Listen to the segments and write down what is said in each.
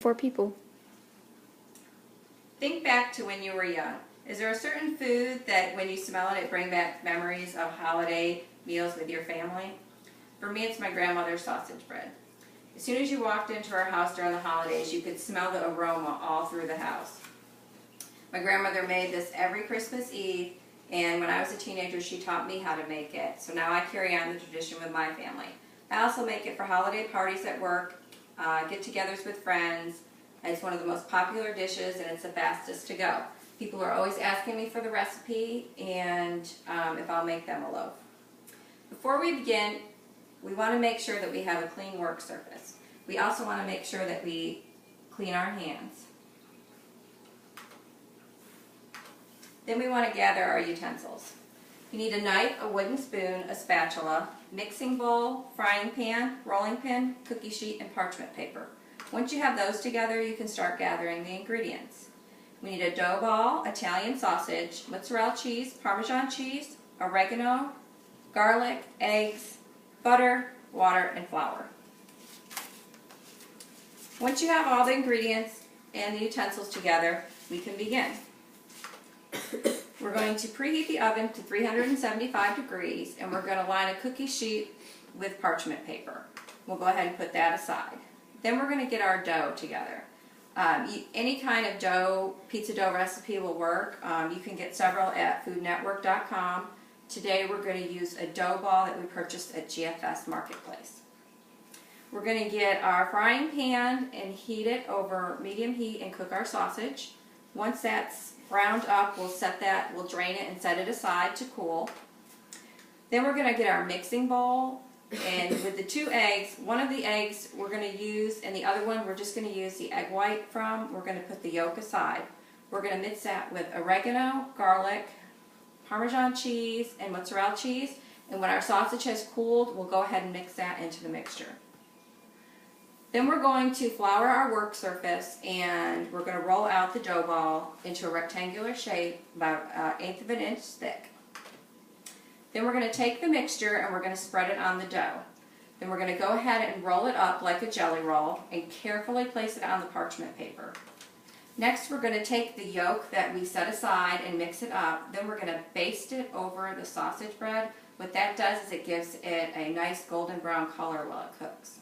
4 people. Think back to when you were young. Is there a certain food that when you smell it, it brings back memories of holiday meals with your family? For me, it's my grandmother's sausage bread. As soon as you walked into our house during the holidays, you could smell the aroma all through the house. My grandmother made this every Christmas Eve, and when I was a teenager, she taught me how to make it. So now I carry on the tradition with my family. I also make it for holiday parties at work, get-togethers with friends. It's one of the most popular dishes, and it's the fastest to go. People are always asking me for the recipe and if I'll make them a loaf. Before we begin, we want to make sure that we have a clean work surface. We also want to make sure that we clean our hands. Then we want to gather our utensils. You need a knife, a wooden spoon, a spatula, mixing bowl, frying pan, rolling pin, cookie sheet, and parchment paper. Once you have those together, you can start gathering the ingredients. We need a dough ball, Italian sausage, mozzarella cheese, Parmesan cheese, oregano, garlic, eggs, butter, water, and flour. Once you have all the ingredients and the utensils together, we can begin. We're going to preheat the oven to 375 degrees, and we're going to line a cookie sheet with parchment paper. We'll go ahead and put that aside. Then we're going to get our dough together. Any kind of dough, pizza dough recipe will work. You can get several at foodnetwork.com. Today we're going to use a dough ball that we purchased at GFS Marketplace. We're going to get our frying pan and heat it over medium heat and cook our sausage. Once that's browned up, we'll drain it and set it aside to cool. Then we're going to get our mixing bowl, and with the 2 eggs, one of the eggs we're going to use, and the other one we're just going to use the egg white from. We're going to put the yolk aside. We're going to mix that with oregano, garlic, Parmesan cheese, and mozzarella cheese, and when our sausage has cooled, we'll go ahead and mix that into the mixture. Then we're going to flour our work surface, and we're going to roll out the dough ball into a rectangular shape about 1/8 of an inch thick. Then we're going to take the mixture and we're going to spread it on the dough. Then we're going to go ahead and roll it up like a jelly roll and carefully place it on the parchment paper. Next, we're going to take the yolk that we set aside and mix it up. Then we're going to baste it over the sausage bread. What that does is it gives it a nice golden brown color while it cooks.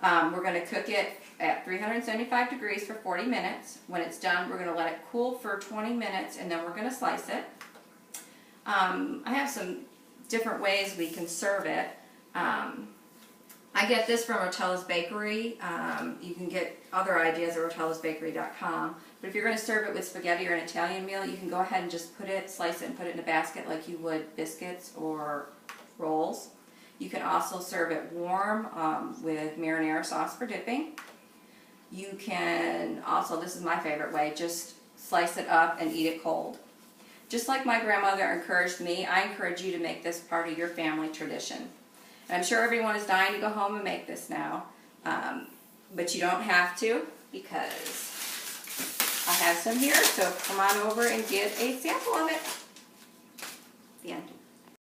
We're going to cook it at 375 degrees for 40 minutes. When it's done, we're going to let it cool for 20 minutes, and then we're going to slice it. I have some different ways we can serve it. I get this from Rotella's Bakery. You can get other ideas at rotellasbakery.com. But if you're going to serve it with spaghetti or an Italian meal, you can go ahead and just slice it and put it in a basket like you would biscuits or rolls. You can also serve it warm with marinara sauce for dipping. You can also, this is my favorite way, just slice it up and eat it cold. Just like my grandmother encouraged me, I encourage you to make this part of your family tradition. And I'm sure everyone is dying to go home and make this now, but you don't have to, because I have some here, so come on over and get a sample of it. The end.